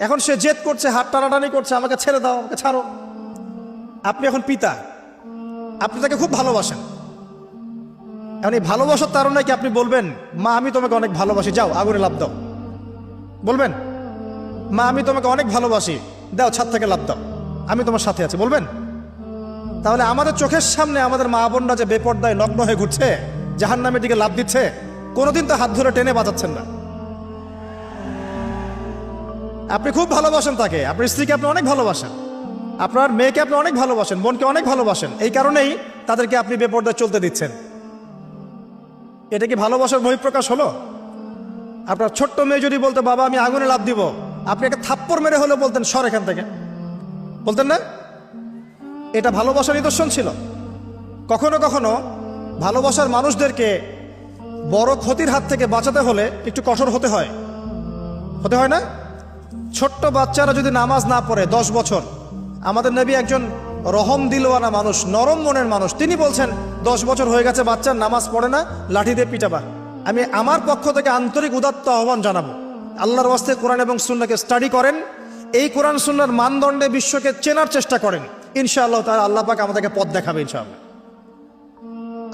এখন সে জেদ করছে, হাত টানাটানি করছে, আমাকে ছেড়ে দাও, আমাকে ছাড়ো। আপনি এখন পিতা, আপনি তাকে খুব ভালোবাসেন। এখন এই ভালোবাসার তারণে কি আপনি বলবেন, মা আমি তোমাকে অনেক ভালোবাসি, যাও আগুনে লাফ দাও? বলবেন? মা আমি তোমাকে অনেক ভালোবাসি, দাও ছাদ থেকে লাফ দাও, আমি তোমার সাথে আছি, বলবেন? তাহলে আমাদের চোখের সামনে আমাদের মা বোনরা যে বেপর্দায় নগ্ন হয়ে ঘুরছে, জাহান্নামের দিকে লাফ দিচ্ছে, কোনোদিন তো হাত ধরে টেনে বাঁচাচ্ছেন না। আপনি খুব ভালোবাসেন তাকে, আপনার স্ত্রীকে আপনি অনেক ভালোবাসেন, আপনার মেয়েকে আপনি অনেক ভালোবাসেন, বোনকে অনেক ভালোবাসেন, এই কারণেই তাদেরকে আপনি বেপর্দায় চলতে দিচ্ছেন। এটা কি ভালোবাসার বহিঃপ্রকাশ হলো? আপনার ছোট্ট মেয়ে যদি বলতো বাবা আমি আগুনে লাফ দিব, আপনি একটা থাপ্পড় মেরে হলে বলতেন সর এখান থেকে, বলতেন না? এটা ভালোবাসার নিদর্শন ছিল। কখনো কখনো ভালোবাসার মানুষদেরকে বড় ক্ষতির হাত থেকে বাঁচাতে হলে একটু কঠোর হতে হয় না? ছোট্ট বাচ্চারা যদি নামাজ না পড়ে 10 বছর, আমাদের নবী একজন রহম দিলওয়ানা মানুষ, নরম মনের মানুষ, তিনি বলছেন 10 বছর হয়ে গেছে বাচ্চার নামাজ পড়ে না, লাঠি দিয়ে পিটাবা। আমি আমার পক্ষ থেকে আন্তরিক উদাত্ত আহ্বান জানাবো, আল্লাহর ওয়াস্তে কোরআন এবং সুন্নাহকে স্টাডি করেন, এই কোরআন সুন্নাহর মানদণ্ডে বিশ্বকে চেনার চেষ্টা করেন, ইনশাআল্লাহ তাআলা আল্লাহ পাক আমাদেরকে পথ দেখাবে ইনশাআল্লাহ।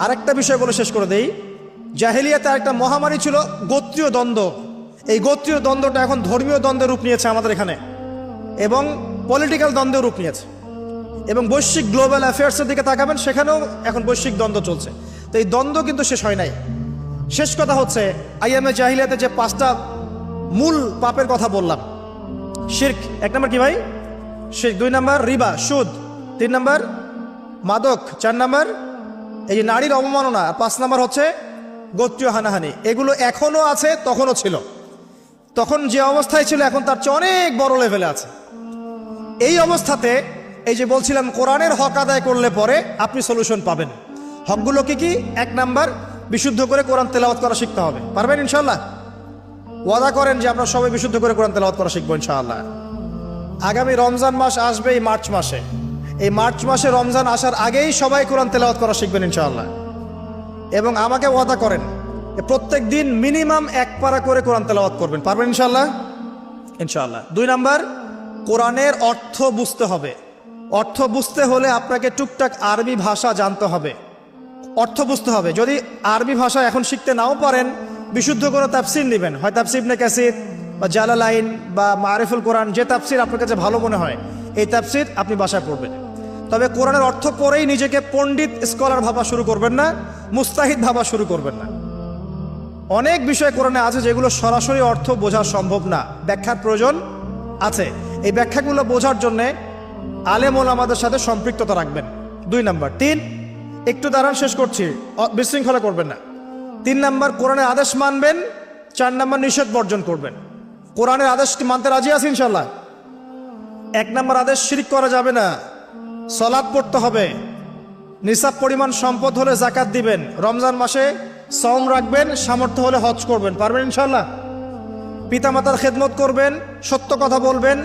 আরেকটা বিষয় বলে শেষ করে দেই, জাহেলিয়াতে আরেকটা মহামারী ছিল গোত্রীয় দ্বন্দ্ব। এই গোত্রীয় দ্বন্দ্বটা এখন ধর্মীয় দ্বন্দ্বের রূপ নিয়েছে আমাদের এখানে, এবং পলিটিক্যাল দ্বন্দ্বের রূপ নিয়েছে, এবং বৈশ্বিক গ্লোবাল অ্যাফেয়ার্সের দিকে তাকাবেন, সেখানেও এখন বৈশ্বিক দ্বন্দ্ব চলছে। তো এই দ্বন্দ্ব কিন্তু শেষ হয় নাই। শেষ কথা হচ্ছে, আইয়ামে জাহিলিয়াতে যে 5টা মূল পাপের কথা বললাম, শিরক 1 নম্বর কি ভাই? শিরক। 2 নম্বর রিবা, সুদ। 3 নম্বর মাদক। 4 নম্বর এই যে নারীর অবমাননা। আর 5 নম্বর হচ্ছে গোত্রীয় হানাহানি। এগুলো এখনো আছে, তখনও ছিল। তখন যে অবস্থায় ছিল এখন তার চেয়ে অনেক বড় লেভেলে আছে। এই অবস্থাতে এই যে বলছিলাম কোরআনের হক আদায় করলে পরে আপনি সলিউশন পাবেন। হকগুলো কি কি? 1 নাম্বার, বিশুদ্ধ করে কোরআন তেলাওয়াত করা শিখতে হবে। পারবেন ইনশাআল্লাহ? ওয়াদা করেন যে আমরা সবাই বিশুদ্ধ করে কোরআন তেলাওয়াত করা শিখবো ইনশাআল্লাহ। আগামী রমজান মাস আসবে এই মার্চ মাসে, এই মার্চ মাসে রমজান আসার আগেই সবাই কোরআন তেলাওয়াত করা শিখবেন ইনশাআল্লাহ। এবং আমাকে ওয়াদা করেন প্রত্যেক দিন মিনিমাম 1 পারা করে কোরআন তেলাওয়াত করবেন। পারবেন ইনশাআল্লাহ? ইনশাআল্লাহ। 2 নাম্বার, কোরআনের অর্থ বুঝতে হবে। অর্থ বুঝতে হলে আপনাকে টুকটাক আরবি ভাষা জানতে হবে, অর্থ বুঝতে হবে। যদি আরবি ভাষা এখন শিখতে নাও পারেন, বিশুদ্ধ করে তাফসির নেবেন, হয় তাফসির ইবনে কাসির বা জালালাইন বা মারিফুল কোরআন, যে তাফসির আপনার কাছে ভালো মনে হয় এই তাফসির আপনি বাসায় পড়বেন। তবে কোরআনের অর্থ পড়েই নিজেকে পণ্ডিত স্কলার ভাবা শুরু করবেন না, মুস্তাহিদ ভাবা শুরু করবেন না। অনেক বিষয় কোরআনে আছে যেগুলো সরাসরি অর্থ বোঝা সম্ভব না, ব্যাখ্যার প্রয়োজন আছে। এই ব্যাখ্যাগুলো বোঝার জন্যে আলেম ওলামাদের সাথে সম্পৃক্ততা রাখবেন। 2 নাম্বার। 3, একটু দাঁড়ান, শেষ করছি, বিশৃঙ্খলা করবেন না। 3 নাম্বার, কোরআনের আদেশ মানবেন। 4 নাম্বার, নিষেধ বর্জন করবেন। কোরআনের আদেশ মানতে রাজি আছি ইনশাআল্লাহ? 1 নাম্বার আদেশ, শিরক করা যাবে না, সালাত পড়তে হবে, নিসাব পরিমাণ সম্পদ হলে যাকাত দিবেন, রমজান মাসে সওম রাখবেন, সামর্থ্য হলে হজ করবেন। পারবেন ইনশাআল্লাহ? পিতামাতার খেদমত করবেন, সত্য কথা বলবেন,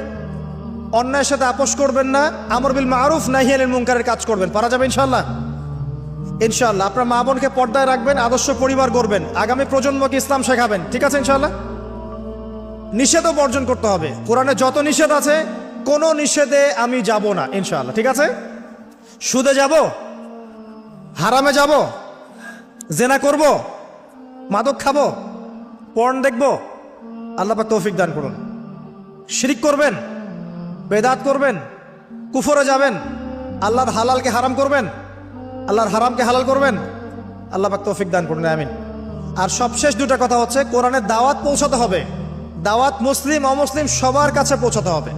অন্যায়ের সাথে আপোষ করবেন না, আমর বিল মারুফ নাহি আনিল মুনকারের কাজ করবেন। পারা যাবে ইনশাআল্লাহ? ইনশাআল্লাহ। আপনার মা বোনকে পর্দায় রাখবেন, আদর্শ পরিবার গড়বেন, আগামী প্রজন্মকে ইসলাম শেখাবেন। ঠিক আছে ইনশাআল্লাহ? নিষেধও বর্জন করতে হবে। কোরআনে যত নিষেধ আছে কোনো নিষেধে আমি যাব না ইনশাআল্লাহ। ঠিক আছে? সুদে যাব, হারামে যাব, জেনা করব, মাদক খাবো, পর্ন দেখব, আল্লাহ পাক তৌফিক দান করুন। শিরক করবেন, বেদাত করবেন, কুফরে যাবেন, আল্লাহর হালালকে হারাম করবেন, আল্লাহর হারামকে হালাল করবেন, আল্লাহ পাক তৌফিক দান করুন, আমিন। আর সবশেষ 2টা কথা হচ্ছে, কোরআনের দাওয়াত পৌঁছাতে হবে। দাওয়াত মুসলিম অমুসলিম সবার কাছে পৌঁছাতে হবে।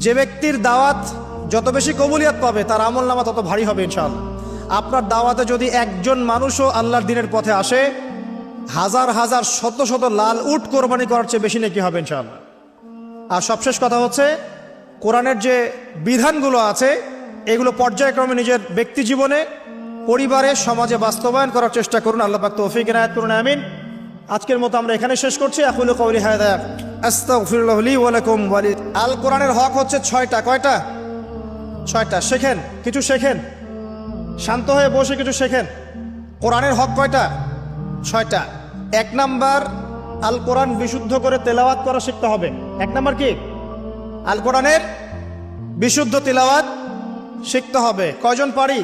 যে ব্যক্তির দাওয়াত যত বেশি কবুলিয়াত পাবে তার আমলনামা তত ভারী হবে ইনশাআল্লাহ। আপনার দাওয়াতে যদি একজন মানুষও আল্লাহর দ্বীনের পথে আসে, হাজার হাজার শত শত লাল উট কোরবানি করার চেয়ে বেশি নেকি হবে ইনশাআল্লাহ। আর সবশেষ কথা হচ্ছে, কোরআনের যে বিধানগুলো আছে এগুলো পর্যায়ক্রমে নিজের ব্যক্তি জীবনে, পরিবারে, সমাজে বাস্তবায়ন করার চেষ্টা করুন। আল্লাহ পাক তৌফিক এনায়েত করুন, আমিন। আজকের মতো আমরা এখানে শেষ করছি। আকুলু কওলি হাযা আস্তাগফিরুল্লাহ লি ওয়া লাকুম ওয়া লি। আল কোরআনের হক হচ্ছে 6টা। কয়টা? 6টা। শেখেন, কিছু শেখেন, শান্ত হয়ে বসে কিছু শেখেন। কোরআনের হক কয়টা? 6টা। 1 নাম্বার, আল কোরআন বিশুদ্ধ করে তেলাওয়াত করা শিখতে হবে। 1 নাম্বার কি? আল কোরআনের বিশুদ্ধ তিলাওয়াত শিখতে হবে। কয়জন পারি?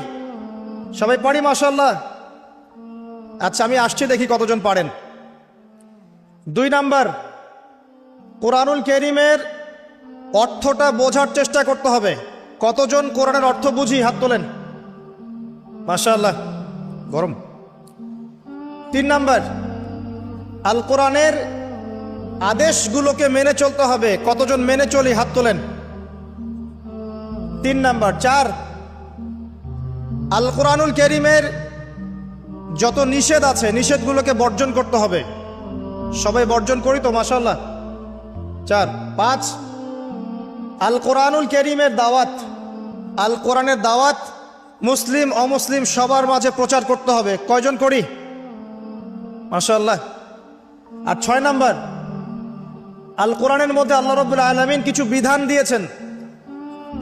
সবাই পারি মাশাআল্লাহ। আচ্ছা, আমি আসছি, দেখি কতজন পারেন। 2 নাম্বার, কোরআনুল কারীমের অর্থটা বোঝার চেষ্টা করতে হবে। কতজন কোরআনের অর্থ বুঝি? হাত তোলেন। মাশাআল্লাহ, গরম। 3 নাম্বার, আল কোরআনের আদেশগুলোকে মেনে চলতে হবে। কতজন মেনে চলি? হাত তোলেন। 3 নাম্বার। 4, আল কোরআনুল কারীমের যত নিষেধ আছে নিষেধগুলোকে বর্জন করতে হবে। সবাই বর্জন করি তো মাশাআল্লাহ। 4। 5, আল কোরআনুল কারীমের দাওয়াত, আল কোরআনের দাওয়াত মুসলিম অমুসলিম সবার মাঝে প্রচার করতে হবে। কয়জন করি? মাশাআল্লাহ। আর 6 নাম্বার, আল কোরআনের মধ্যে আল্লাহ রাব্বুল আলামিন কিছু বিধান দিয়েছেন,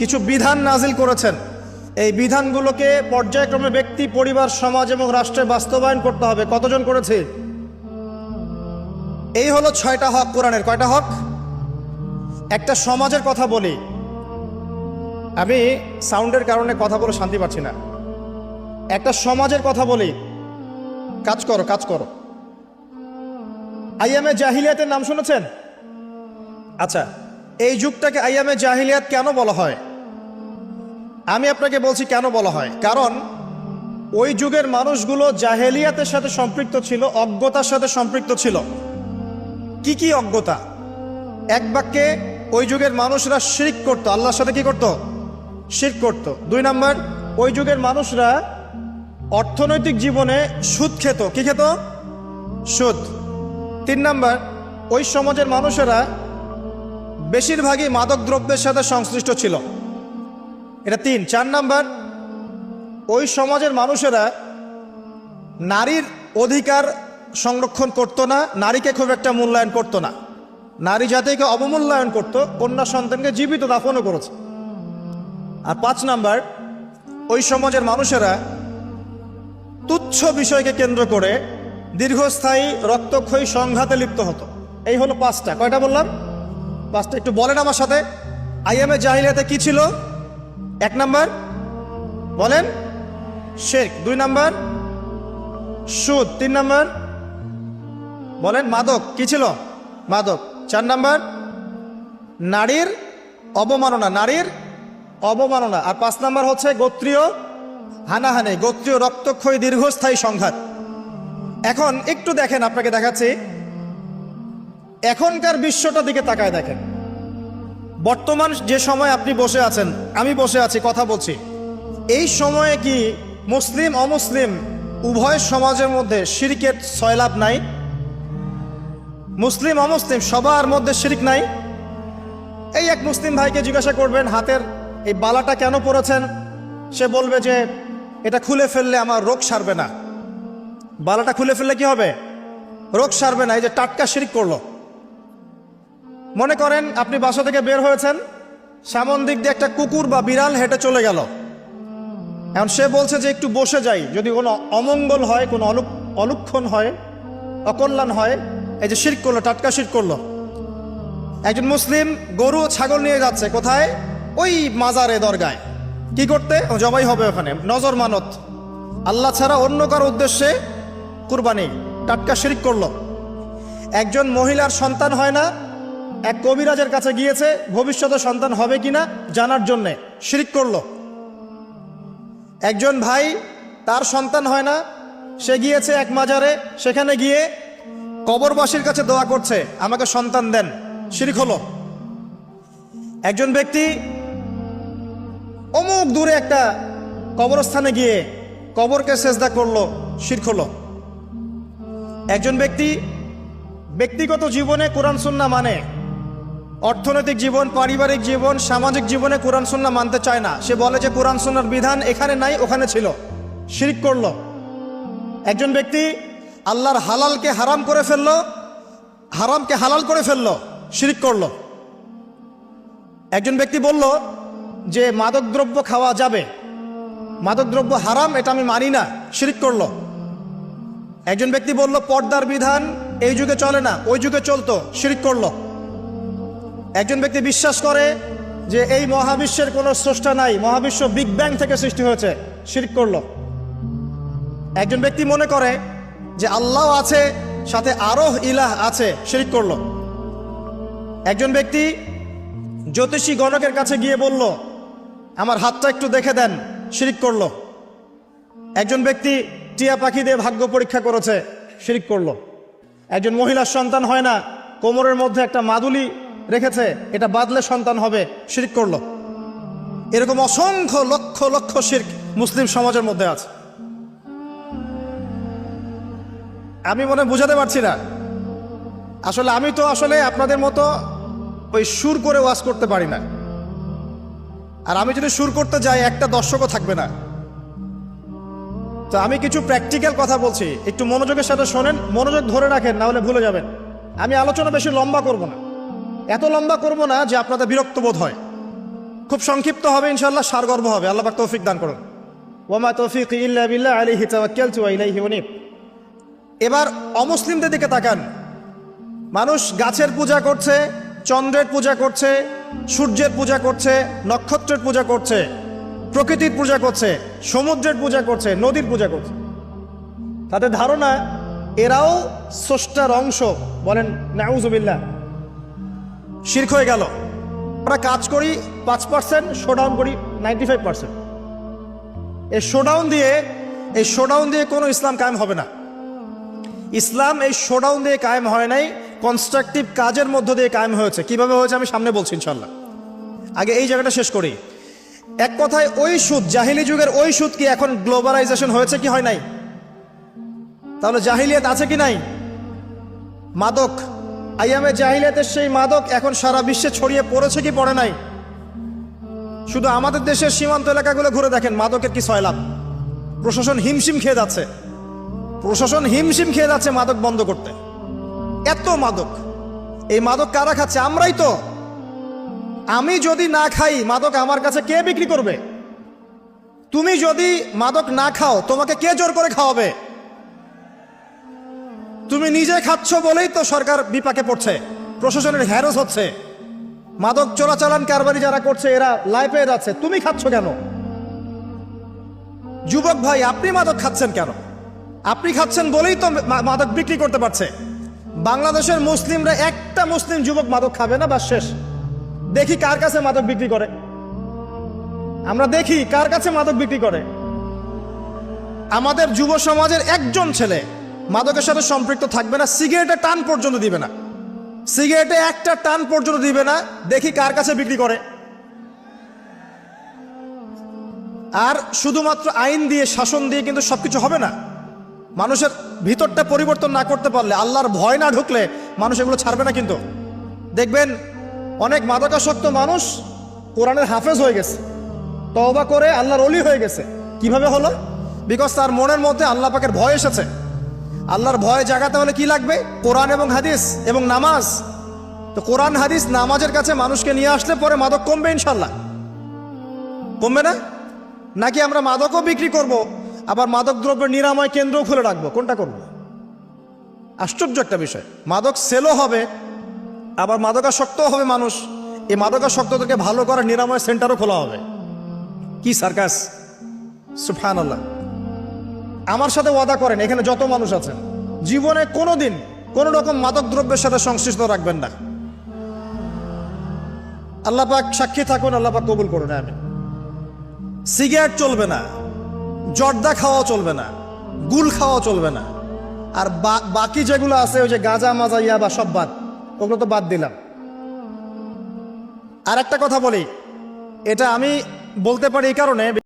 কিছু বিধান নাজিল করেছেন। এই বিধানগুলোকে পর্যায়ক্রমে ব্যক্তি, পরিবার, সমাজ এবং রাষ্ট্রে বাস্তবায়ন করতে হবে। কতজন করেছে? এই হলো 6টা হক কোরআনের। কয়টা হক? একটা সমাজের কথা বলি, আমি সাউন্ডের কারণে কথা বলে শান্তি পাচ্ছি না। একটা সমাজের কথা বলি, কাজ করো কাজ করো। আইয়ামে জাহিলিয়াতের নাম শুনেছেন? আচ্ছা, এই যুগটাকে আইয়ামে জাহিলিয়াত কেন বলা হয়? আমি আপনাকে বলছি কেন বলা হয়। কারণ ওই যুগের মানুষগুলো জাহেলিয়াতের সাথে সম্পৃক্ত ছিল, অজ্ঞতার সাথে সম্পৃক্ত ছিল। কি কি অজ্ঞতা? এক বাক্যে, ওই যুগের মানুষরা শিরক করত, আল্লাহর সাথে কি করত? শিরক করত। 2 নাম্বার, ওই যুগের মানুষরা অর্থনৈতিক জীবনে সুদ খেত। কি খেত? সুদ। 3 নাম্বার, ওই সমাজের মানুষেরা বেশিরভাগই মাদক দ্রব্যের সাথে সংশ্লিষ্ট ছিল। এটা 3। 4 নাম্বার, ওই সমাজের মানুষেরা নারীর অধিকার সংরক্ষণ করত না, নারীকে খুব একটা মূল্যায়ন করত না, নারী জাতিকে অবমূল্যায়ন করত, কন্যা সন্তানকে জীবিত দাফনও করেছে। আর 5 নাম্বার, ওই সমাজের মানুষেরা তুচ্ছ বিষয়কে কেন্দ্র করে দীর্ঘস্থায়ী রক্তক্ষয়ী সংঘাতে লিপ্ত হতো। এই হলো 5টা। কয়টা বললাম? 5টা। একটু বলেন আমার সাথে, আইয়ামে জাহিলিয়াতে কি ছিল? 1 নাম্বার বলেন, শিরক। 2 নাম্বার, সুদ। 3 নাম্বার বলেন, মাদক। কি ছিল? মাদক। 4 নাম্বার, নারীর অবমাননা, নারীর অবমাননা। আর 5 নাম্বার হচ্ছে গোত্রীয় হানাহানি, গোত্রীয় রক্তক্ষয়ী দীর্ঘস্থায়ী সংঘাত। এখন একটু দেখেন, আপনাকে দেখাচ্ছি, এখনকার বিশ্বটার দিকে তাকায় দেখেন। বর্তমান যে সময় আপনি বসে আছেন, আমি বসে আছি, কথা বলছি, এই সময়ে কি মুসলিম অমুসলিম উভয় সমাজের মধ্যে শিরকের সয়লাভ নাই? মুসলিম অমুসলিম সবার মধ্যে শিরক নাই? এই এক মুসলিম ভাইকে জিজ্ঞাসা করবেন, হাতের এই বালাটা কেন পরেছেন? সে বলবে যে এটা খুলে ফেললে আমার রোগ সারবে না। বালাটা খুলে ফেললে কি হবে? রোগ সারবে না। এই যে টাটকা শিরক করলো। মনে করেন আপনি বাসা থেকে বের হয়েছেন, সামন দিক দিয়ে একটা কুকুর বা বিড়াল হেঁটে চলে গেল। এখন সে বলছে যে একটু বসে যাই, যদি কোনো অমঙ্গল হয়, কোনো অলক্ষণ হয়, অকল্যাণ হয়। এই যে শিরক করলো, টাটকা শিরক করলো। একজন মুসলিম গরু ছাগল নিয়ে যাচ্ছে কোথায়? ওই মাজারে, দরগায়। কি করতে? জবাই হবে ওখানে, নজর মানত, আল্লাহ ছাড়া অন্য কারো উদ্দেশ্যে কুরবানি, টাটকা শিরক করলো। একজন মহিলার সন্তান হয় না, এক কবিরাজের কাছে গিয়েছে ভবিষ্যতে সন্তান হবে কিনা জানার জন্যে, শিরক করলো। একজন ভাই, তার সন্তান হয় না, সে গিয়েছে এক মাজারে, সেখানে গিয়ে কবরবাসীর কাছে দোয়া করছে, আমাকে সন্তান দেন, শিরক হলো। একজন ব্যক্তি অমুক দূরে একটা কবরস্থানে গিয়ে কবরকে সেজদা করলো, শিরক হলো। একজন ব্যক্তি ব্যক্তিগত জীবনে কোরআন সুন্নাহ মানে, অর্থনৈতিক জীবন, পারিবারিক জীবন, সামাজিক জীবনে কোরআন সুন্নাহ মানতে চায় না। সে বলে যে কোরআন সুন্নাহর বিধান এখানে নাই, ওখানে ছিল, শিরক করলো। একজন ব্যক্তি আল্লাহর হালালকে হারাম করে ফেললো, হারামকে হালাল করে ফেললো, শিরক করলো। একজন ব্যক্তি বলল যে মাদকদ্রব্য খাওয়া যাবে, মাদকদ্রব্য হারাম, এটা আমি মানি না, শিরক করলো। একজন ব্যক্তি বলল পর্দার বিধান এই যুগে চলে না, ওই যুগে চলতো, শিরক করলো। একজন ব্যক্তি বিশ্বাস করে যে এই মহাবিশ্বের কোনো স্রষ্টা নাই, মহাবিশ্ব বিগ ব্যাং থেকে সৃষ্টি হয়েছে, শিরক করলো। একজন ব্যক্তি মনে করে যে আল্লাহ আছে, সাথে আরো ইলাহ আছে, শিরক করলো। একজন ব্যক্তি জ্যোতিষী গণকের কাছে গিয়ে বলল, আমার হাতটা একটু দেখে দেন, শিরক করলো। একজন ব্যক্তি টিয়া পাখি দিয়ে ভাগ্য পরীক্ষা করেছে, শিরক করলো। একজন মহিলার সন্তান হয় না, কোমরের মধ্যে একটা মাদুলি রেখেছে, এটা বাদলে সন্তান হবে, শিরক করলো। এরকম অসংখ্য লক্ষ লক্ষ শিরক মুসলিম সমাজের মধ্যে আছে। আমি মনে বুঝাতে পারছি না। আসলে আমি তো আপনাদের মতো ওই সুর করে ওয়াজ করতে পারি না। আর আমি যদি সুর করতে যাই, একটা দর্শকও থাকবে না। তো আমি কিছু প্র্যাকটিক্যাল কথা বলছি, একটু মনোযোগের সাথে শোনেন, মনোযোগ ধরে রাখেন, না হলে ভুলে যাবেন। আমি আলোচনা বেশি লম্বা করব না, এত লম্বা করব না যে আপনাদের বিরক্ত বোধ হয়। খুব সংক্ষিপ্ত হবে ইনশাআল্লাহ, সারগর্ভ হবে। আল্লাহ পাক তৌফিক দান করুন। ওয়ামা তৌফিক ইল্লা বিল্লাহ আলাইহি তাওয়াক্কালতু ওয়া ইলাইহি উনীব। এবার অমুসলিমদের দিকে তাকান। মানুষ গাছের পূজা করছে, চন্দ্রের পূজা করছে, সূর্যের পূজা করছে, নক্ষত্রের পূজা করছে, প্রকৃতির পূজা করছে, সমুদ্রের পূজা করছে, নদীর পূজা করছে। তাদের ধারণা এরাও স্রষ্টার অংশ। বলেন নাউযুবিল্লাহ, শিরক হয়ে গেল। আমরা কাজ করি 5%, শোডাউন করি 95%। এই শোডাউন দিয়ে কোনো ইসলাম কায়েম হবে না। ইসলাম এই শোডাউন দিয়ে কায়েম হয় নাই, কনস্ট্রাকটিভ কাজের মধ্য দিয়ে কায়েম হয়েছে। কিভাবে হয়েছে আমি সামনে বলছি ইনশাল্লাহ। আগে এই জায়গাটা শেষ করি। এক কথায় ওই সুদ, জাহিলি যুগের ওই সুদ কি এখন গ্লোবালাইজেশন হয়েছে কি হয় নাই? তাহলে জাহিলিয়াত আছে কি নাই? মাদক, আইয়ামে জাহিলিয়াতের সেই মাদক এখন সারা বিশ্বে ছড়িয়ে পড়েছে কি পড়ে নাই? শুধু আমাদের দেশের সীমান্ত এলাকাগুলো ঘুরে দেখেন, মাদকের কি সয়লাভ। প্রশাসন হিমশিম খেয়ে যাচ্ছে মাদক বন্ধ করতে। এত মাদক, এই মাদক কারা খাচ্ছে? আমরাই তো। আমি যদি না খাই মাদক আমার কাছে কে বিক্রি করবে? তুমি যদি মাদক না খাও তোমাকে কে জোর করে খাওয়াবে? তুমি নিজে খাচ্ছ বলেই তো সরকার বিপাকে পড়ছে, প্রশাসনের হ্যারাস হচ্ছে। মাদক চোরাচালান কারবারি যারা করছে এরা লাই পেয়ে যাচ্ছে, তুমি খাচ্ছ কেন? যুবক ভাই, আপনি মাদক খাচ্ছেন কেন? আপনি খাচ্ছেন বলেই তো মাদক বিক্রি করতে পারছে। বাংলাদেশের মুসলিমরা একটা মুসলিম যুবক মাদক খাবে না, বা শেষ। দেখি কার কাছে মাদক বিক্রি করে, আমরা দেখি কার কাছে মাদক বিক্রি করে। আমাদের যুব সমাজের একজন ছেলে মাদকের সাথে সম্পৃক্ত থাকবে না, সিগারেটে টান পর্যন্ত দিবে না, সিগারেটে একটা টান পর্যন্ত দিবে না। দেখি কার কাছে বিক্রি করে। আর শুধুমাত্র আইন দিয়ে, শাসন দিয়ে কিন্তু সবকিছু হবে না। মানুষের ভিতরটা পরিবর্তন না করতে পারলে, আল্লাহর ভয় না ঢুকলে মানুষ এগুলো ছাড়বে না। কিন্তু দেখবেন অনেক মাদকাসক্ত মানুষ কোরআনের হাফেজ হয়ে গেছে, তওবা করে আল্লাহর ওলি হয়ে গেছে। কিভাবে হলো? বিকজ তার মনের মধ্যে আল্লাহ পাকের ভয় এসেছে। আল্লাহর ভয় জাগাতে হলে কি লাগবে? কোরআন এবং হাদিস এবং নামাজ। তো কোরআন হাদিস নামাজের কাছে মানুষকে নিয়ে আসলে পরে মাদক কমবে ইনশাল্লাহ। কমবে না? নাকি আমরা মাদকও বিক্রি করব, আবার মাদক দ্রব্যের নিরাময় কেন্দ্রও খুলে রাখবো? কোনটা করব? আশ্চর্য একটা বিষয়। মাদক সেলও হবে, আবার মাদকাসক্তও হবে মানুষ। এই মাদকাসক্তদেরকে ভালো করার নিরাময় সেন্টারও খোলা হবে। কি সার্কাস! সুবহানাল্লাহ। আমার সাথে ওয়াদা করেন, এখানে যত মানুষ আছেন, জীবনে কোনোদিন কোন রকম মাদক দ্রব্যের সাথে সংশ্লিষ্ট রাখবেন না। আল্লাহ পাক সাক্ষী থাকুন, আল্লাহ পাক কবুল করুন। আমি সিগারেট চলবে না, জর্দা খাওয়া চলবে না, গুল খাওয়া চলবে না। আর বাকি যেগুলো আছে, ওই যে গাঁজা মাজা ইয়াবা সব বাদ, ওগুলো তো বাদ দিলাম। আর একটা কথা বলি, এটা আমি বলতে পারি এই কারণে,